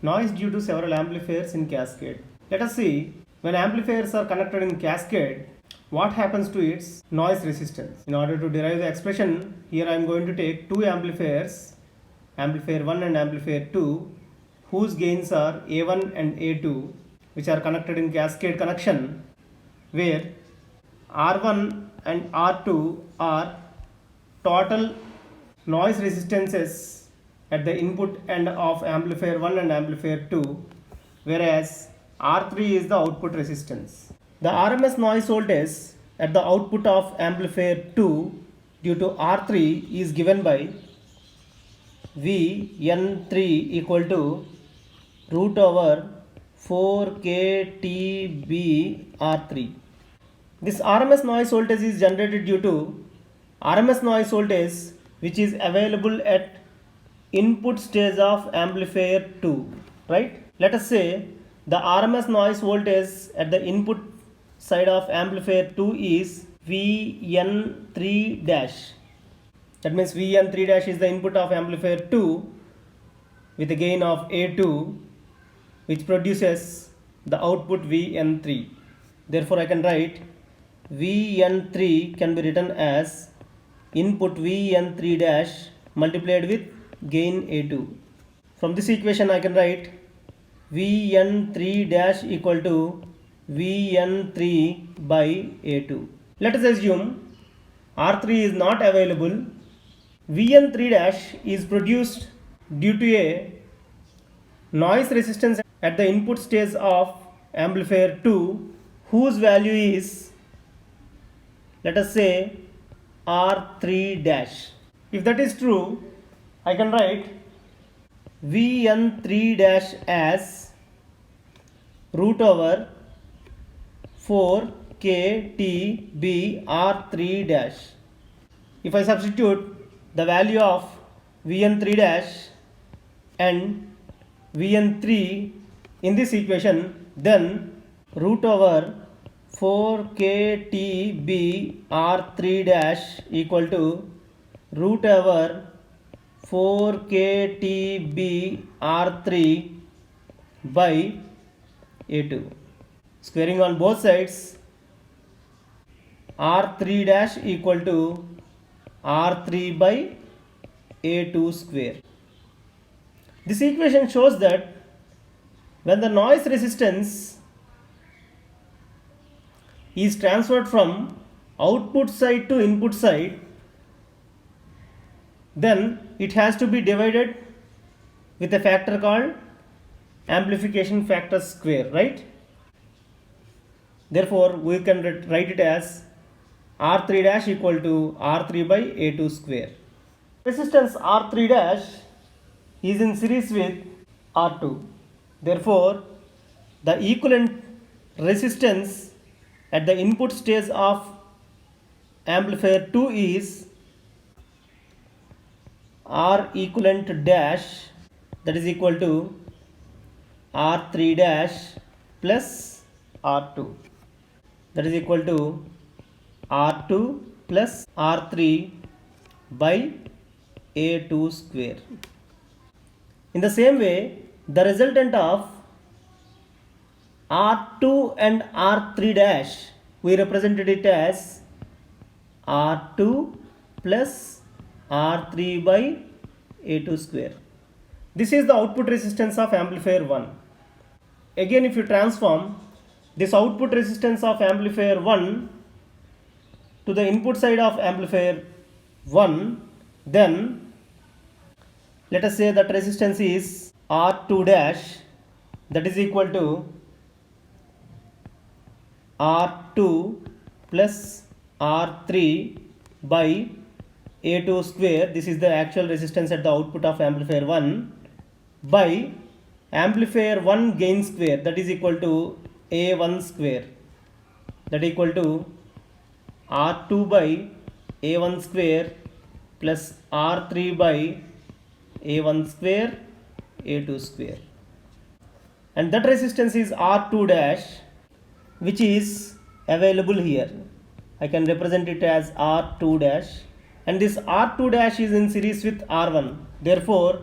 Noise due to several amplifiers in cascade. Let us see, when amplifiers are connected in cascade, what happens to its noise resistance. In order to derive the expression, here I am going to take two amplifiers, amplifier 1 and amplifier 2, whose gains are A1 and A2, which are connected in cascade connection, where R1 and R2 are total noise resistances at the input end of amplifier 1 and amplifier 2, whereas R3 is the output resistance. The RMS noise voltage at the output of amplifier 2 due to R3 is given by Vn3 equal to root over 4kTBR3. This RMS noise voltage is generated due to RMS noise voltage which is available at input stage of amplifier 2, right? Let us say the RMS noise voltage at the input side of amplifier 2 is Vn3 dash. That means Vn3 dash is the input of amplifier 2 with a gain of A2, which produces the output Vn3. Therefore I can write Vn3 can be written as input Vn3 dash multiplied with gain A2. From this equation I can write Vn3 dash equal to Vn3 by A2. Let us assume R3 is not available. Vn3 dash is produced due to a noise resistance at the input stage of amplifier 2, whose value is, let us say, R3 dash. If that is true, I can write Vn3 dash as root over 4kTBR3 dash. If I substitute the value of Vn3 dash and Vn3 in this equation, then root over 4kTBR3 dash equal to root over 4kTBR3 by A2. Squaring on both sides, R3 dash equal to R3 by A2 square. This equation shows that when the noise resistance is transferred from output side to input side, then it has to be divided with a factor called amplification factor square, right? Therefore, we can write it as R3 dash equal to R3 by A2 square. Resistance R3 dash is in series with R2. Therefore, the equivalent resistance at the input stage of amplifier 2 is R equivalent dash, that is equal to R3 dash plus R2, that is equal to R2 plus R3 by A2 square. In the same way, the resultant of R2 and R3 dash, we represented it as R2 plus R3 by A2 square. This is the output resistance of amplifier 1. Again, if you transform this output resistance of amplifier 1 to the input side of amplifier 1, then let us say that resistance is R2 dash, that is equal to R2 plus R3 by A2 square. This is the actual resistance at the output of amplifier 1 by amplifier 1 gain square, that is equal to A1 square, that is equal to R2 by A1 square plus R3 by A1 square A2 square. And that resistance is R2 dash, which is available here. I can represent it as R2 dash, and this R2 dash is in series with R1. Therefore,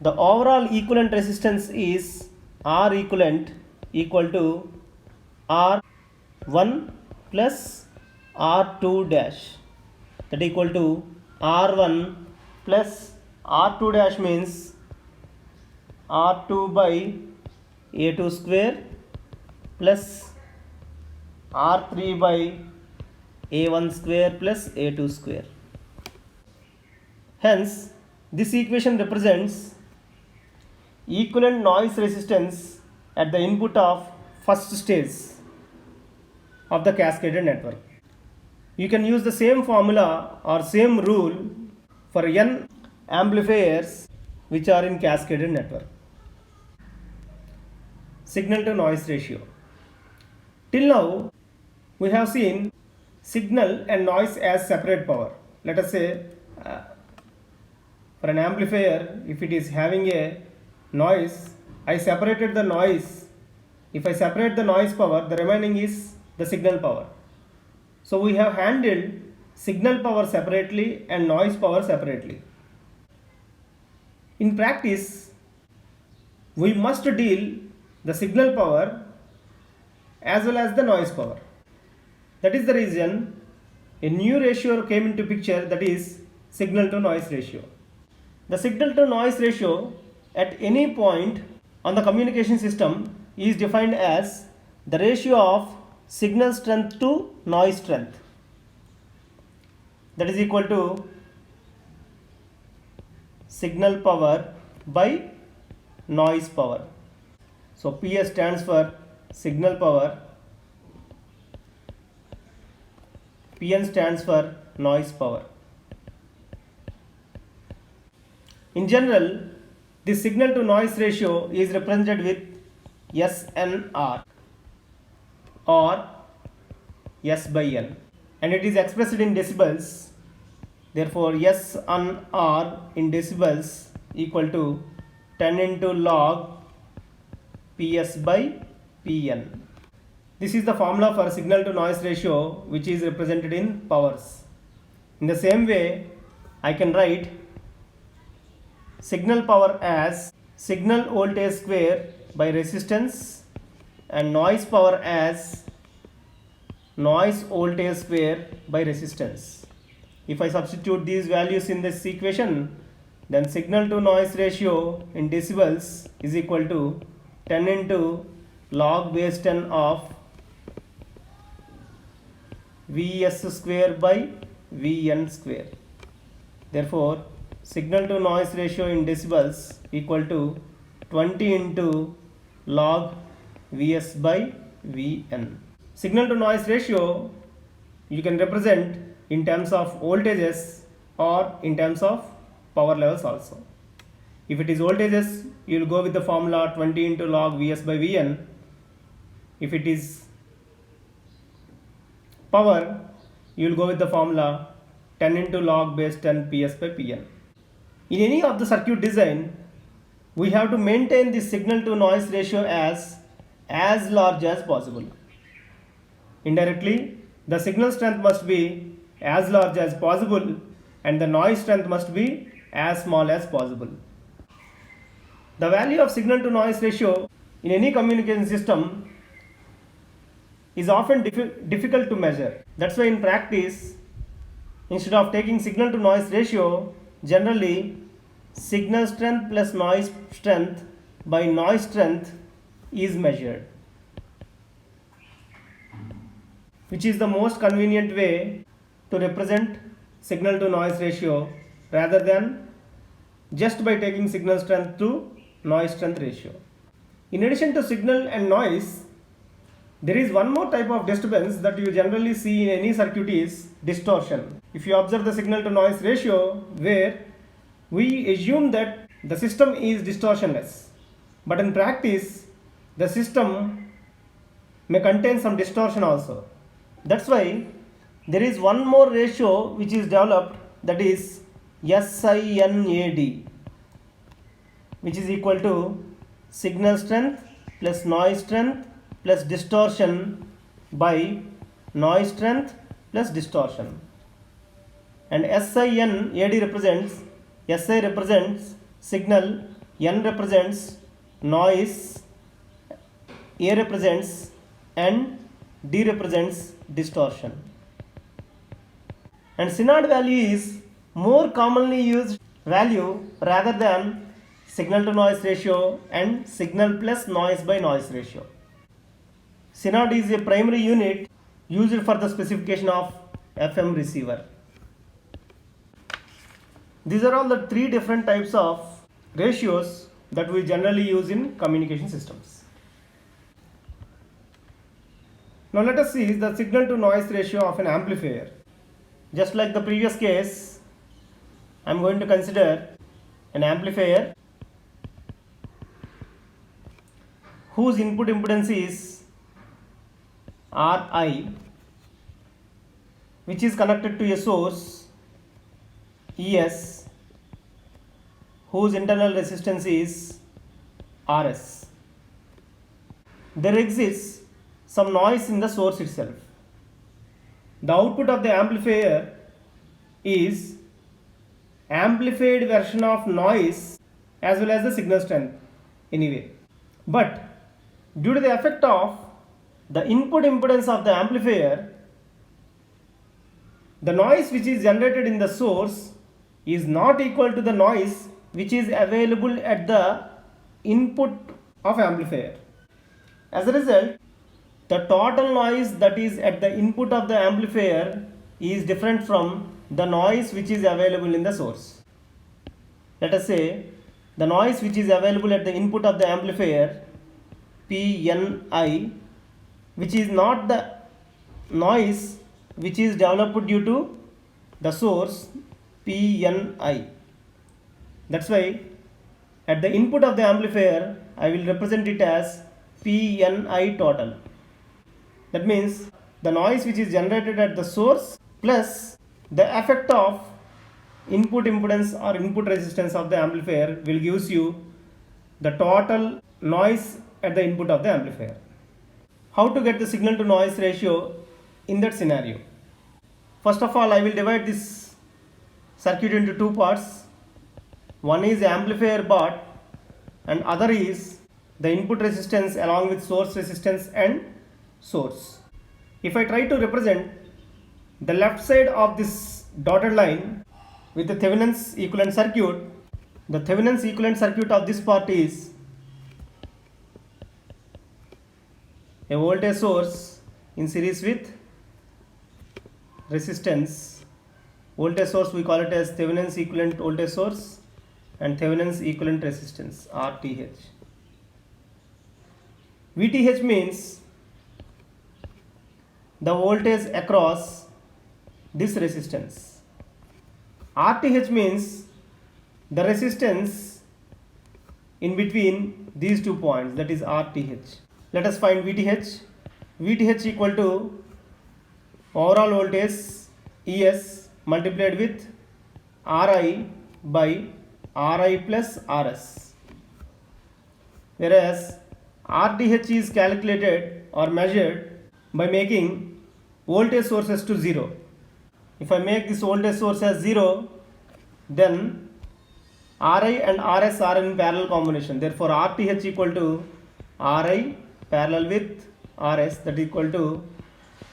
the overall equivalent resistance is R equivalent equal to R1 plus R2 dash, that equal to R1 plus R2 dash means R2 by A2 square plus R3 by A1 square plus A2 square. Hence, this equation represents equivalent noise resistance at the input of first stage of the cascaded network. You can use the same formula or same rule for n amplifiers which are in cascaded network. Signal to noise ratio. Till now, we have seen signal and noise as separate power. Let us say for an amplifier, if it is having a noise, I separated the noise. If I separate the noise power, the remaining is the signal power. So we have handled signal power separately and noise power separately. In practice, we must deal the signal power as well as the noise power. That is the reason a new ratio came into picture, that is signal to noise ratio. The signal to noise ratio at any point on the communication system is defined as the ratio of signal strength to noise strength, that is equal to signal power by noise power. So PS stands for signal power, PN stands for noise power. In general, this signal to noise ratio is represented with SNR or S by N, and it is expressed in decibels. Therefore, SNR in decibels equal to 10 into log PS by PN. This is the formula for signal to noise ratio, which is represented in powers. In the same way, I can write signal power as signal voltage square by resistance and noise power as noise voltage square by resistance. If I substitute these values in this equation, then signal to noise ratio in decibels is equal to 10 into log base 10 of Vs square by Vn square. Therefore, signal to noise ratio in decibels equal to 20 into log Vs by Vn. Signal to noise ratio you can represent in terms of voltages or in terms of power levels also. If it is voltages, you will go with the formula 20 into log Vs by Vn. If it is power, you will go with the formula 10 into log base 10 PS by Pn. In any of the circuit design, we have to maintain the signal to noise ratio as large as possible. Indirectly, the signal strength must be as large as possible and the noise strength must be as small as possible. The value of signal to noise ratio in any communication system is often difficult to measure. That's why in practice, instead of taking signal to noise ratio, generally signal strength plus noise strength by noise strength is measured, which is the most convenient way to represent signal to noise ratio rather than just by taking signal strength to noise strength ratio. In addition to signal and noise, there is one more type of disturbance that you generally see in any circuit is distortion. If you observe the signal to noise ratio, where we assume that the system is distortionless, but in practice the system may contain some distortion also. That's why there is one more ratio which is developed, that is SINAD, which is equal to signal strength plus noise strength plus distortion by noise strength plus distortion. And SINAD represents, SI represents signal N represents noise, A represents, and D represents distortion. And synod value is more commonly used value rather than signal to noise ratio and signal plus noise by noise ratio. Synod is a primary unit used for the specification of FM receiver. These are all the three different types of ratios that we generally use in communication systems. Now let us see the signal to noise ratio of an amplifier. Just like the previous case, I am going to consider an amplifier whose input impedance is Ri, which is connected to a source Es, whose internal resistance is Rs. There exists some noise in the source itself. The output of the amplifier is amplified version of noise as well as the signal strength anyway. But due to the effect of the input impedance of the amplifier, the noise which is generated in the source is not equal to the noise which is available at the input of amplifier. As a result, the total noise that is at the input of the amplifier is different from the noise which is available in the source. Let us say the noise which is available at the input of the amplifier Pni, which is not the noise which is developed due to the source Pni. That's why at the input of the amplifier I will represent it as Pni total. That means the noise which is generated at the source plus the effect of input impedance or input resistance of the amplifier will gives you the total noise at the input of the amplifier. How to get the signal to noise ratio in that scenario? First of all, I will divide this circuit into two parts. One is amplifier part and other is the input resistance along with source resistance and source. If I try to represent the left side of this dotted line with the Thevenin's equivalent circuit, the Thevenin's equivalent circuit of this part is a voltage source in series with resistance. Voltage source we call it as Thevenin's equivalent voltage source and Thevenin's equivalent resistance RTH. VTH means the voltage across this resistance. RTH means the resistance in between these 2 points, that is RTH. Let us find VTH. VTH equal to overall voltage ES multiplied with RI by RI plus RS. Whereas RTH is calculated or measured by making voltage sources to 0. If I make this voltage source as 0, then Ri and Rs are in parallel combination. Therefore, RTH equal to Ri parallel with Rs, that is equal to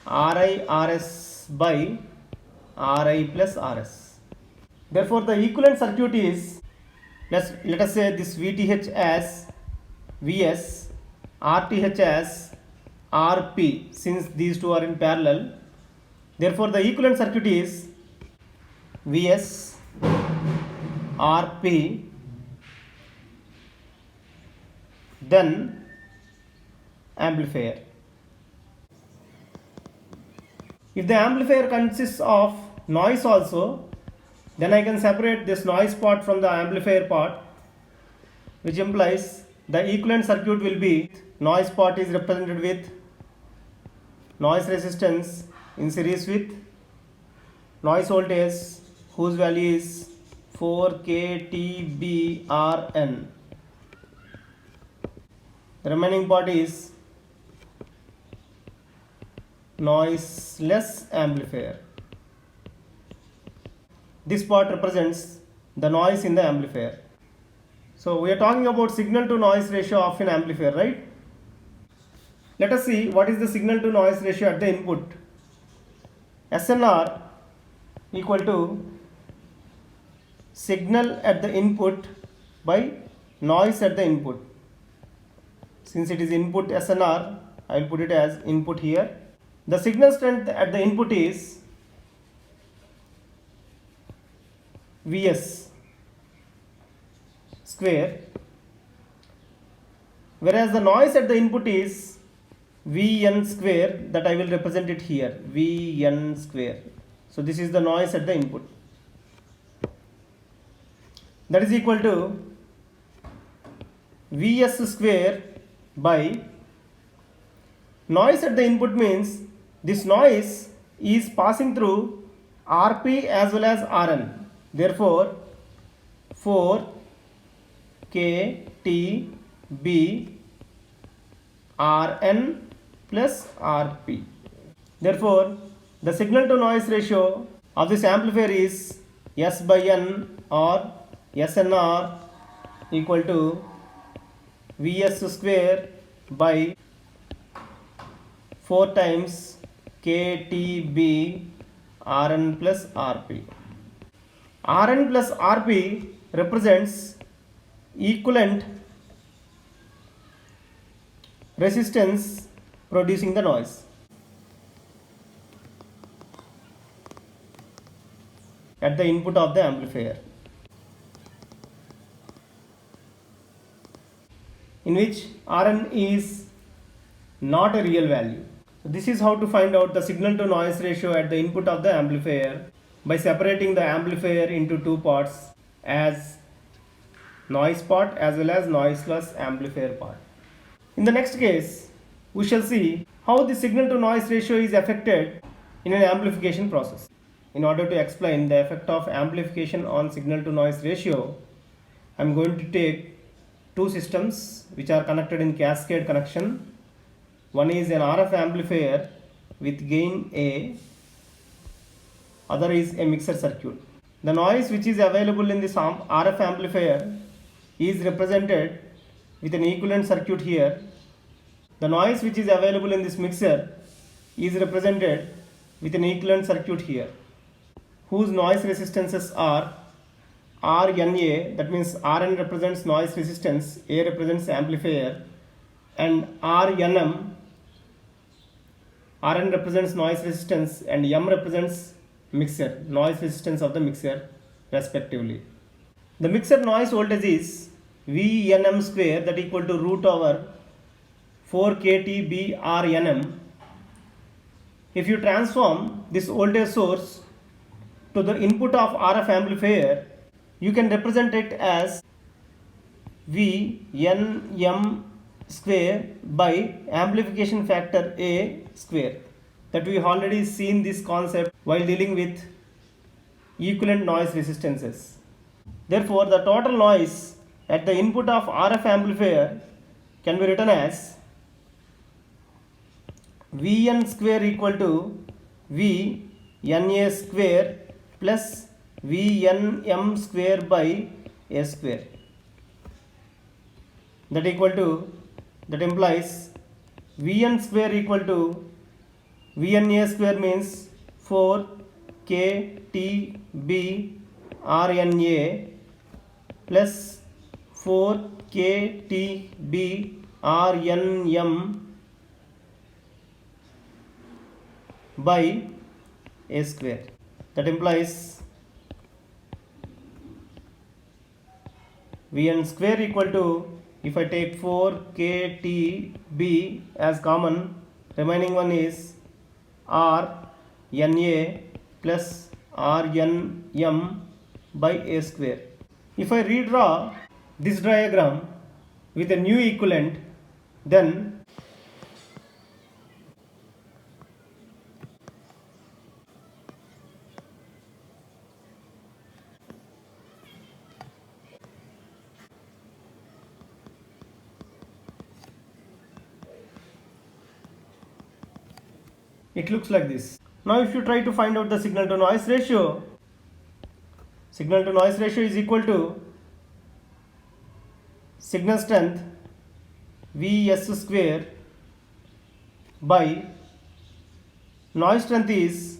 Ri Rs by Ri plus Rs. Therefore, the equivalent circuit is, let us say this VTH as Vs, RTH as Rp, since these two are in parallel. Therefore, the equivalent circuit is Vs, Rp, then amplifier. If the amplifier consists of noise also, then I can separate this noise part from the amplifier part, which implies the equivalent circuit will be noise part is represented with noise resistance in series with noise voltage whose value is 4kTBRN. The remaining part is noiseless amplifier. This part represents the noise in the amplifier. So we are talking about signal to noise ratio of an amplifier, right? Let us see what is the signal to noise ratio at the input. SNR equal to signal at the input by noise at the input. Since it is input SNR, I will put it as input here. The signal strength at the input is Vs square, whereas the noise at the input is Vn square, that I will represent it here, Vn square. So this is the noise at the input. That is equal to Vs square by noise at the input, means this noise is passing through Rp as well as Rn. Therefore 4 K T B Rn plus Rp. Therefore the signal to noise ratio of this amplifier is S by N or SNR equal to Vs square by 4 times KTB Rn plus Rp. Rn plus Rp represents equivalent resistance producing the noise. At the input of the amplifier, in which Rn is not a real value. So this is how to find out the signal to noise ratio at the input of the amplifier by separating the amplifier into two parts, as noise part as well as noiseless amplifier part. In the next case, we shall see how the signal to noise ratio is affected in an amplification process. In order to explain the effect of amplification on signal to noise ratio, I am going to take two systems which are connected in cascade connection. One is an RF amplifier with gain A, other is a mixer circuit. The noise which is available in this RF amplifier is represented with an equivalent circuit here. The noise which is available in this mixer is represented with an equivalent circuit here, whose noise resistances are Rna, that means Rn represents noise resistance, A represents amplifier, and Rnm, Rn represents noise resistance and M represents mixer, noise resistance of the mixer respectively. The mixer noise voltage is Vnm square, that equal to root over 4 kT Brnm. If you transform this voltage source to the input of RF amplifier, you can represent it as Vnm square by amplification factor A square. That we already seen this concept while dealing with equivalent noise resistances. Therefore, the total noise at the input of RF amplifier can be written as Vn square equal to Vna square plus Vnm square by A square. That implies Vn square equal to Vna square, means 4 kTb Rna plus 4 kTb Rnm by A square. That implies Vn square equal to, if I take 4 kTb as common, remaining one is Rna plus Rnm by A square. If I redraw this diagram with a new equivalent, then it looks like this. Now if you try to find out the signal to noise ratio is equal to signal strength Vs square by noise strength is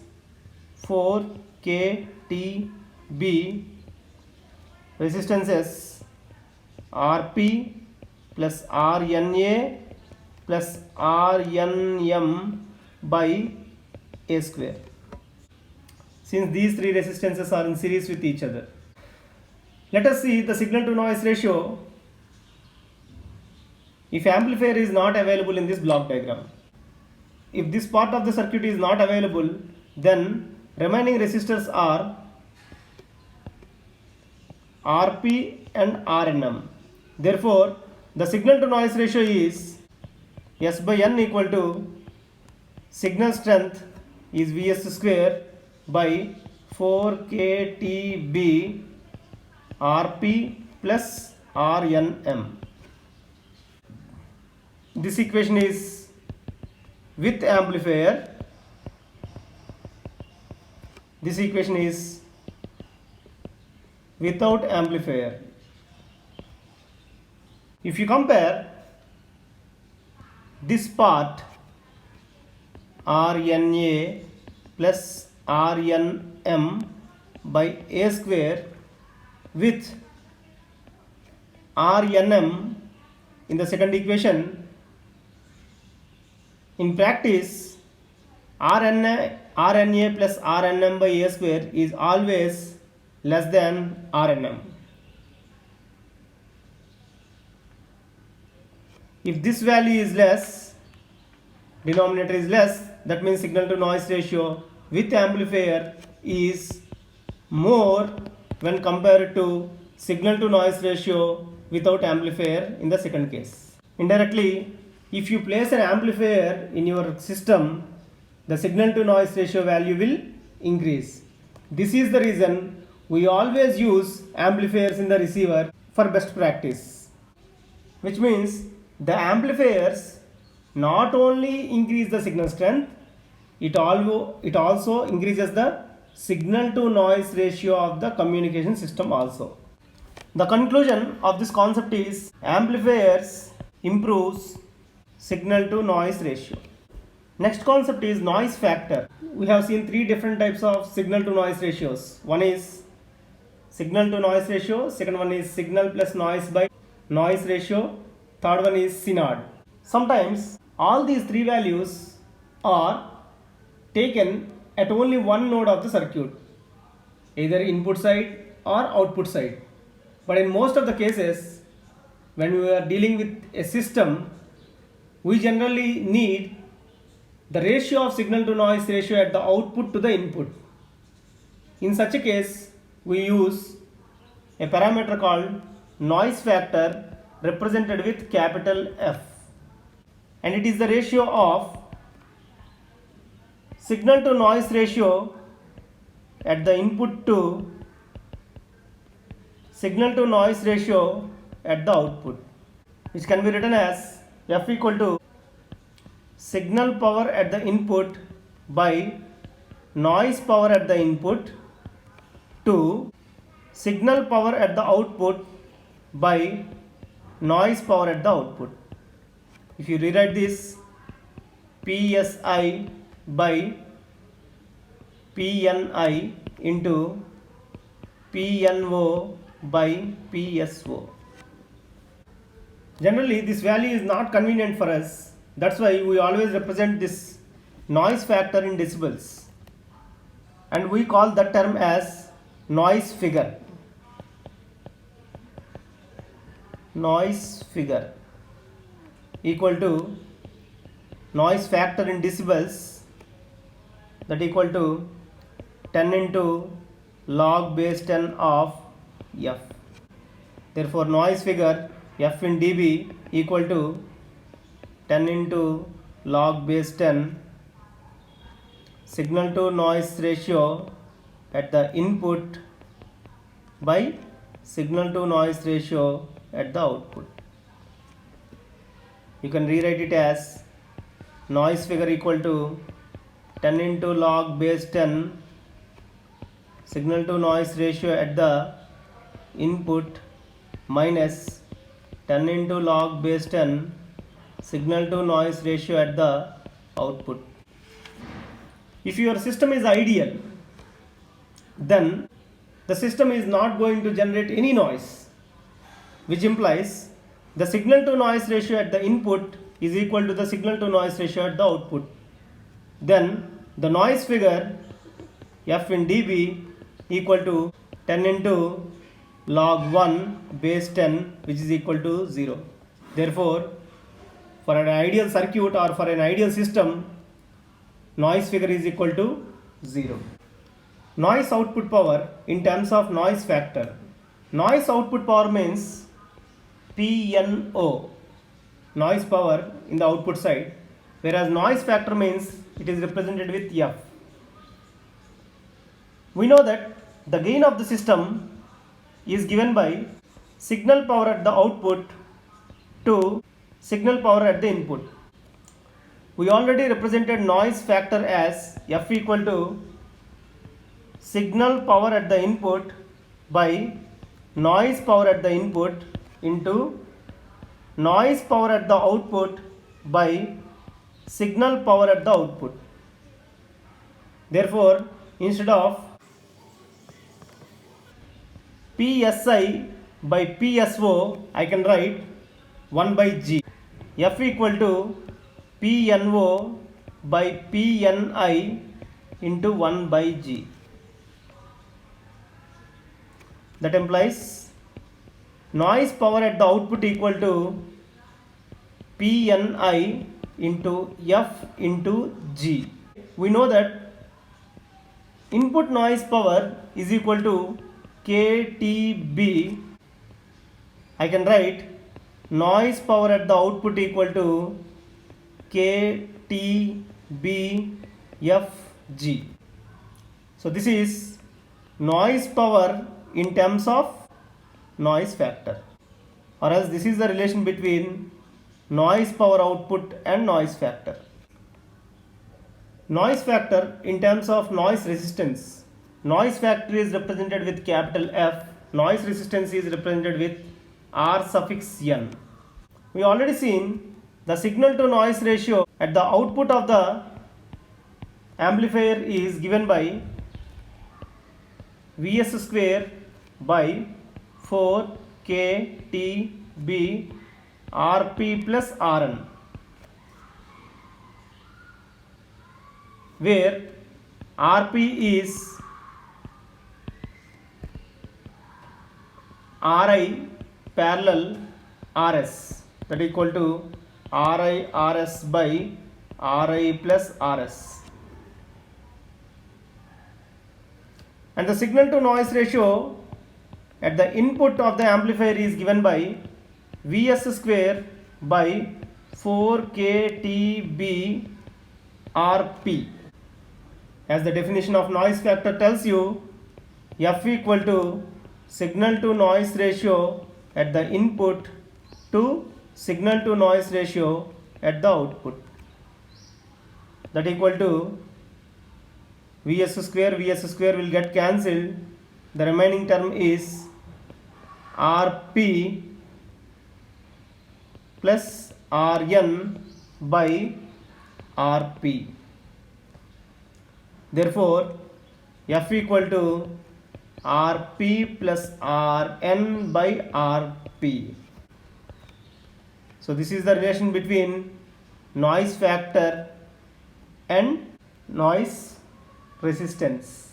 4 kTb, resistances Rp plus Rna plus Rnm by A square. Since these three resistances are in series with each other, let us see the signal to noise ratio if amplifier is not available in this block diagram. If this part of the circuit is not available, then remaining resistors are Rp and Rnm. Therefore, the signal to noise ratio is S by N equal to signal strength is Vs square by 4 kTb Rp plus Rnm. This equation is with amplifier. This equation is without amplifier. If you compare this part Rna plus Rnm by A square with Rnm in the second equation, in practice Rna plus Rnm by A square is always less than Rnm. If this value is less, denominator is less, that means signal to noise ratio with amplifier is more when compared to signal to noise ratio without amplifier in the second case. Indirectly, if you place an amplifier in your system, the signal to noise ratio value will increase. This is the reason we always use amplifiers in the receiver for best practice. Which means the amplifiers not only increase the signal strength, it also increases the signal to noise ratio of the communication system also. The conclusion of this concept is amplifiers improves signal to noise ratio. Next concept is noise factor. We have seen three different types of signal to noise ratios. One is signal to noise ratio, second one is signal plus noise by noise ratio, third one is synod. Sometimes all these three values are taken at only one node of the circuit, either input side or output side. But in most of the cases, when we are dealing with a system, we generally need the ratio of signal to noise ratio at the output to the input. In such a case, we use a parameter called noise factor represented with capital F, and it is the ratio of signal to noise ratio at the input to signal to noise ratio at the output, which can be written as F equal to signal power at the input by noise power at the input to signal power at the output by noise power at the output. If you rewrite this, PSI by PNI into PNO by PSO. Generally, this value is not convenient for us. That's why we always represent this noise factor in decibels, and we call that term as noise figure. Noise figure equal to noise factor in decibels, that equal to 10 into log base 10 of F. Therefore, noise figure F in dB equal to 10 into log base 10 signal to noise ratio at the input by signal to noise ratio at the output. You can rewrite it as noise figure equal to 10 into log base 10 signal to noise ratio at the input minus 10 into log base 10 signal to noise ratio at the output. If your system is ideal, then the system is not going to generate any noise, which implies the signal to noise ratio at the input is equal to the signal to noise ratio at the output. Then the noise figure F in dB equal to 10 into log 1 base 10, which is equal to 0. Therefore, for an ideal circuit or for an ideal system, noise figure is equal to 0. Noise output power in terms of noise factor. Noise output power means PNO, noise power in the output side, whereas noise factor means it is represented with F. We know that the gain of the system is given by signal power at the output to signal power at the input. We already represented noise factor as F equal to signal power at the input by noise power at the input into noise power at the output by signal power at the output. Therefore, instead of PSI by PSO, I can write 1 by G. F equal to PNO by PNI into 1 by G. That implies noise power at the output equal to PNI into F into G. We know that input noise power is equal to KTB. I can write noise power at the output equal to KTBFG. So this is noise power in terms of noise factor, or else this is the relation between noise power output and noise factor. Noise factor in terms of noise resistance. Noise factor is represented with capital F. Noise resistance is represented with R suffix N. We already seen the signal to noise ratio at the output of the amplifier is given by Vs square by 4kTb Rp plus Rn, where Rp is Ri parallel Rs, that equal to Ri Rs by Ri plus Rs, and the signal to noise ratio at the input of the amplifier is given by Vs square by 4kTb Rp. As the definition of noise factor tells you, F equal to signal to noise ratio at the input to signal to noise ratio at the output, that equal to Vs square will get cancelled. The remaining term is Rp plus Rn by Rp. Therefore, F equal to Rp plus Rn by Rp. So this is the relation between noise factor and noise resistance.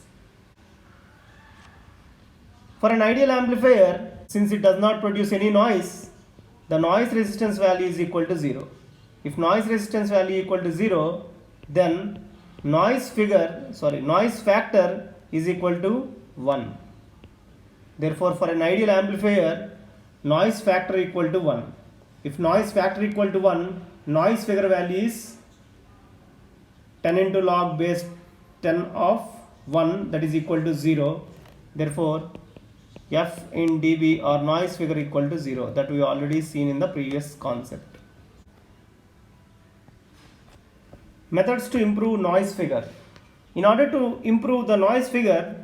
For an ideal amplifier, since it does not produce any noise, the noise resistance value is equal to 0. If noise resistance value equal to 0, then noise factor is equal to 1. Therefore, for an ideal amplifier, noise factor equal to 1. If noise factor equal to 1, noise figure value is 10 into log base 10 of 1, that is equal to 0. Therefore, F in dB or noise figure equal to 0, that we already seen in the previous concept. Methods to improve noise figure. In order to improve the noise figure,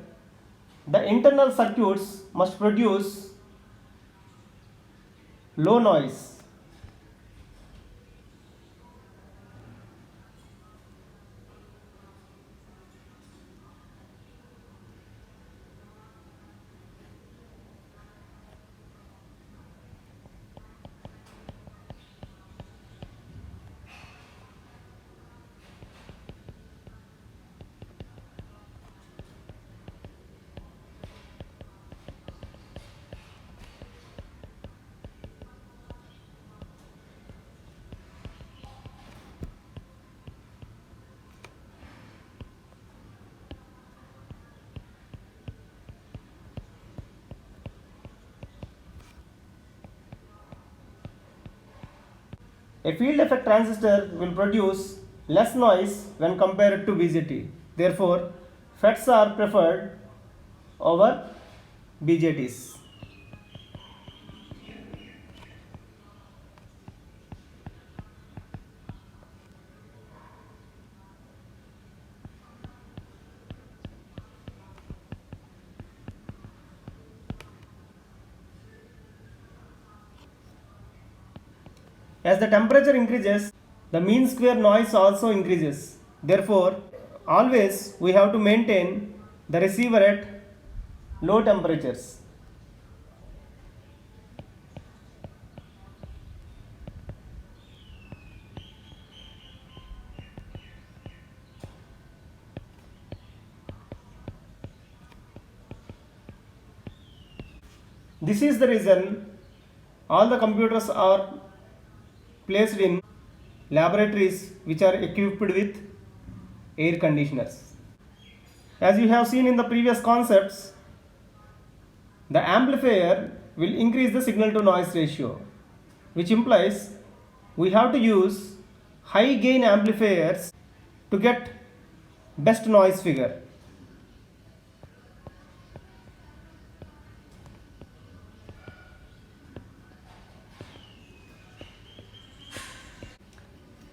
the internal circuits must produce low noise. A field effect transistor will produce less noise when compared to BJT. Therefore, FETs are preferred over BJTs. As the temperature increases, the mean square noise also increases. Therefore, always we have to maintain the receiver at low temperatures. This is the reason all the computers are placed in laboratories which are equipped with air conditioners. As you have seen in the previous concepts, the amplifier will increase the signal to noise ratio, which implies we have to use high gain amplifiers to get best noise figure.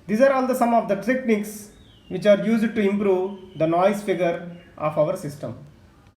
These are all the some of the techniques which are used to improve the noise figure of our system.